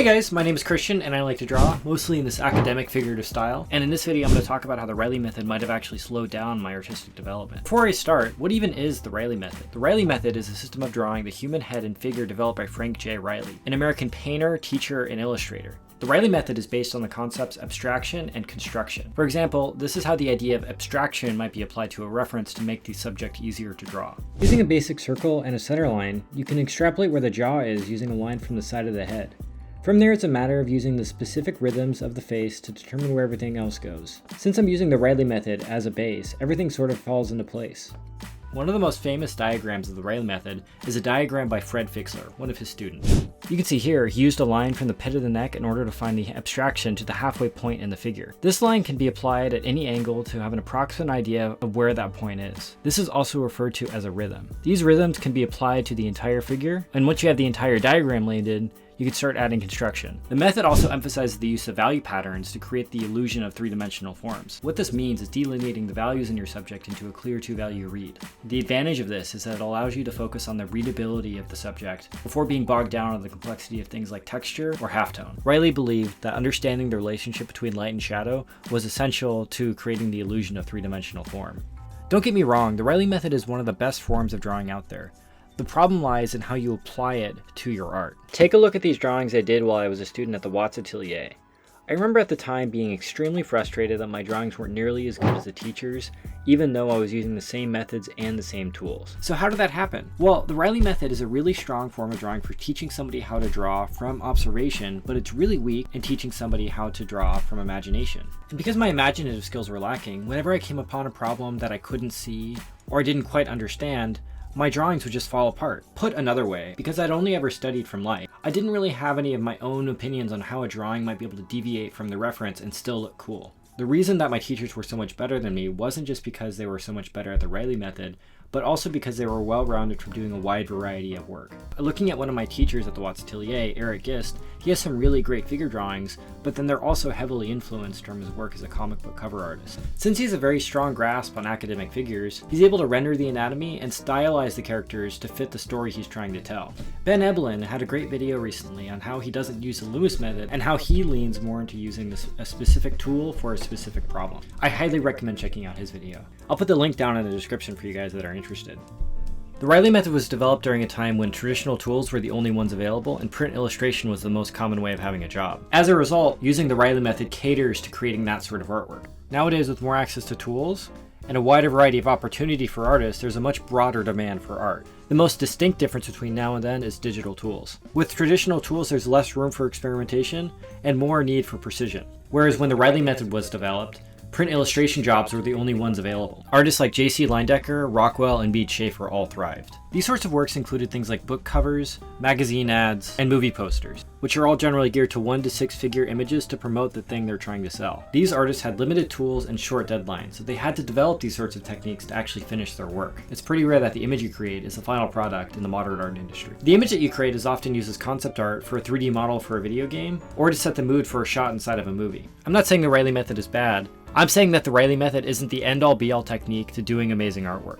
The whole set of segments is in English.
Hey guys, my name is Christian and I like to draw, mostly in this academic figurative style, and in this video I'm going to talk about how the Reilly method might have actually slowed down my artistic development. Before I start, what even is the Reilly method? The Reilly method is a system of drawing the human head and figure developed by Frank J. Reilly, an American painter, teacher, and illustrator. The Reilly method is based on the concepts abstraction and construction. For example, this is how the idea of abstraction might be applied to a reference to make the subject easier to draw. Using a basic circle and a center line, you can extrapolate where the jaw is using a line from the side of the head. From there, it's a matter of using the specific rhythms of the face to determine where everything else goes. Since I'm using the Reilly method as a base, everything sort of falls into place. One of the most famous diagrams of the Reilly method is a diagram by Fred Fixler, one of his students. You can see here, he used a line from the pit of the neck in order to find the abstraction to the halfway point in the figure. This line can be applied at any angle to have an approximate idea of where that point is. This is also referred to as a rhythm. These rhythms can be applied to the entire figure, and once you have the entire diagram landed, you can start adding construction. The method also emphasizes the use of value patterns to create the illusion of three-dimensional forms. What this means is delineating the values in your subject into a clear two-value read. The advantage of this is that it allows you to focus on the readability of the subject before being bogged down on the complexity of things like texture or halftone. Reilly believed that understanding the relationship between light and shadow was essential to creating the illusion of three-dimensional form. Don't get me wrong, the Reilly method is one of the best forms of drawing out there. The problem lies in how you apply it to your art. Take a look at these drawings I did while I was a student at the Watts Atelier. I remember at the time being extremely frustrated that my drawings weren't nearly as good as the teachers, even though I was using the same methods and the same tools. So how did that happen? Well, the Reilly method is a really strong form of drawing for teaching somebody how to draw from observation, but it's really weak in teaching somebody how to draw from imagination. And because my imaginative skills were lacking, whenever I came upon a problem that I couldn't see or I didn't quite understand, my drawings would just fall apart. Put another way, because I'd only ever studied from light, I didn't really have any of my own opinions on how a drawing might be able to deviate from the reference and still look cool. The reason that my teachers were so much better than me wasn't just because they were so much better at the Reilly method, but also because they were well-rounded from doing a wide variety of work. Looking at one of my teachers at the Watts Atelier, Eric Gist, he has some really great figure drawings, but then they're also heavily influenced from his work as a comic book cover artist. Since he has a very strong grasp on academic figures, he's able to render the anatomy and stylize the characters to fit the story he's trying to tell. Ben Eblin had a great video recently on how he doesn't use the Lewis method and how he leans more into using a specific tool for a specific problem. I highly recommend checking out his video. I'll put the link down in the description for you guys that are interested. The Reilly method was developed during a time when traditional tools were the only ones available and print illustration was the most common way of having a job. As a result, using the Reilly method caters to creating that sort of artwork. Nowadays, with more access to tools and a wider variety of opportunity for artists, there's a much broader demand for art. The most distinct difference between now and then is digital tools. With traditional tools, there's less room for experimentation and more need for precision. Whereas when the Reilly method was developed, print illustration jobs were the only ones available. Artists like J.C. Leyendecker, Rockwell, and Bede Schaefer all thrived. These sorts of works included things like book covers, magazine ads, and movie posters, which are all generally geared to 1 to 6 figure images to promote the thing they're trying to sell. These artists had limited tools and short deadlines, so they had to develop these sorts of techniques to actually finish their work. It's pretty rare that the image you create is the final product in the modern art industry. The image that you create is often used as concept art for a 3D model for a video game, or to set the mood for a shot inside of a movie. I'm not saying the Reilly method is bad. I'm saying that the Reilly method isn't the end-all be-all technique to doing amazing artwork.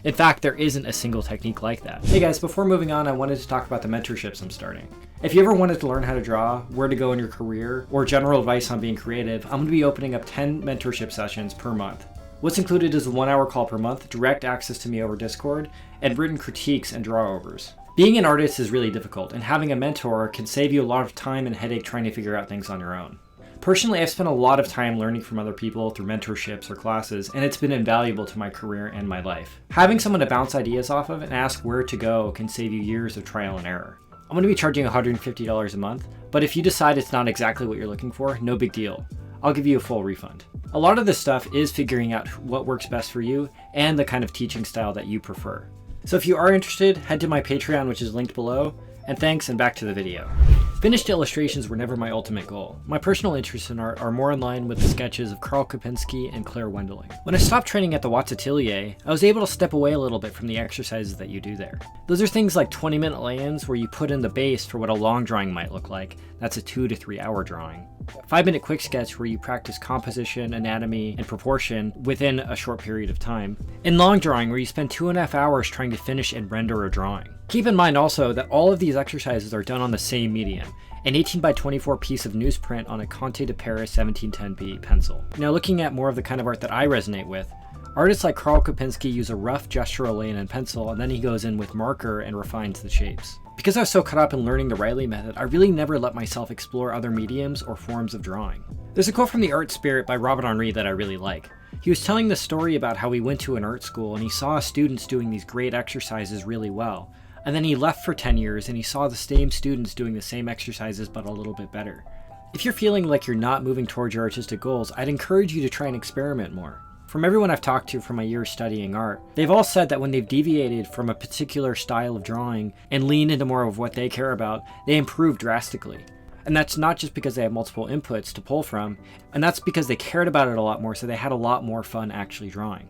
In fact, there isn't a single technique like that. Hey guys, before moving on, I wanted to talk about the mentorships I'm starting. If you ever wanted to learn how to draw, where to go in your career, or general advice on being creative, I'm going to be opening up 10 mentorship sessions per month. What's included is a 1-hour call per month, direct access to me over Discord, and written critiques and draw-overs. Being an artist is really difficult, and having a mentor can save you a lot of time and headache trying to figure out things on your own. Personally, I've spent a lot of time learning from other people through mentorships or classes, and it's been invaluable to my career and my life. Having someone to bounce ideas off of and ask where to go can save you years of trial and error. I'm going to be charging $150 a month, but if you decide it's not exactly what you're looking for, no big deal. I'll give you a full refund. A lot of this stuff is figuring out what works best for you and the kind of teaching style that you prefer. So if you are interested, head to my Patreon, which is linked below, and thanks, and back to the video. Finished illustrations were never my ultimate goal. My personal interests in art are more in line with the sketches of Carl Kopinski and Claire Wendeling. When I stopped training at the Watts Atelier, I was able to step away a little bit from the exercises that you do there. Those are things like 20-minute lay-ins where you put in the base for what a long drawing might look like. That's a 2 to 3 hour drawing. 5-minute quick sketch where you practice composition, anatomy, and proportion within a short period of time. And long drawing where you spend 2.5 hours trying to finish and render a drawing. Keep in mind also that all of these exercises are done on the same medium, an 18 by 24 piece of newsprint on a Conte de Paris 1710B pencil. Now looking at more of the kind of art that I resonate with, artists like Karl Kopinski use a rough gestural lane and pencil, and then he goes in with marker and refines the shapes. Because I was so caught up in learning the Reilly method, I really never let myself explore other mediums or forms of drawing. There's a quote from The Art Spirit by Robert Henri that I really like. He was telling the story about how he went to an art school and he saw students doing these great exercises really well. And then he left for 10 years and he saw the same students doing the same exercises but a little bit better. If you're feeling like you're not moving towards your artistic goals, I'd encourage you to try and experiment more. From everyone I've talked to from my years studying art, they've all said that when they've deviated from a particular style of drawing and leaned into more of what they care about, they improve drastically. And that's not just because they have multiple inputs to pull from, and that's because they cared about it a lot more, so they had a lot more fun actually drawing.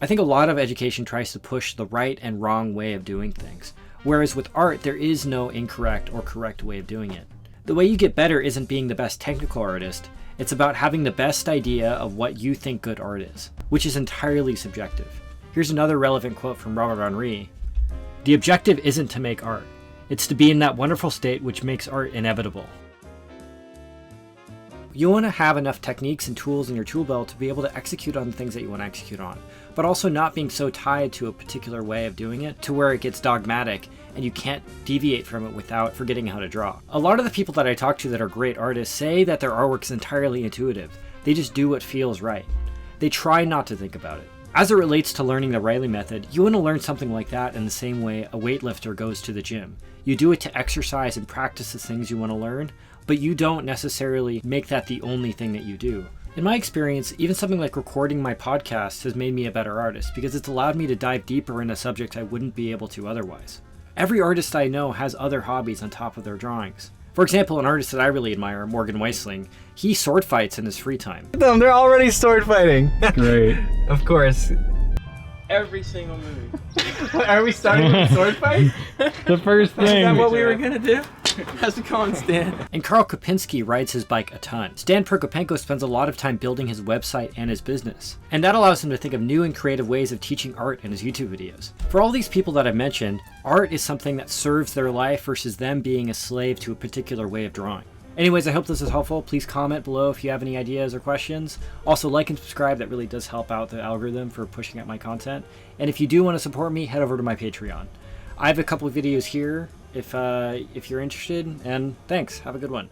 I think a lot of education tries to push the right and wrong way of doing things, whereas with art, there is no incorrect or correct way of doing it. The way you get better isn't being the best technical artist, it's about having the best idea of what you think good art is, which is entirely subjective. Here's another relevant quote from Robert Henri. "The objective isn't to make art. It's to be in that wonderful state which makes art inevitable." You want to have enough techniques and tools in your tool belt to be able to execute on the things that you want to execute on, but also not being so tied to a particular way of doing it to where it gets dogmatic and you can't deviate from it without forgetting how to draw. A lot of the people that I talk to that are great artists say that their artwork is entirely intuitive. They just do what feels right. They try not to think about it. As it relates to learning the Reilly method, you want to learn something like that in the same way a weightlifter goes to the gym. You do it to exercise and practice the things you want to learn, but you don't necessarily make that the only thing that you do. In my experience, even something like recording my podcast has made me a better artist because it's allowed me to dive deeper into subjects I wouldn't be able to otherwise. Every artist I know has other hobbies on top of their drawings. For example, an artist that I really admire, Morgan Weisling, he sword fights in his free time. They're already sword fighting. Great. Of course. Every single movie. Are we starting with a sword fight? The first thing. Is that what we were gonna do? How's it going, Stan? And Karl Kopinski rides his bike a ton. Stan Prokopenko spends a lot of time building his website and his business. And that allows him to think of new and creative ways of teaching art in his YouTube videos. For all these people that I've mentioned, art is something that serves their life versus them being a slave to a particular way of drawing. Anyways, I hope this is helpful. Please comment below if you have any ideas or questions. Also, like and subscribe. That really does help out the algorithm for pushing out my content. And if you do want to support me, head over to my Patreon. I have a couple of videos here if you're interested, and thanks. Have a good one.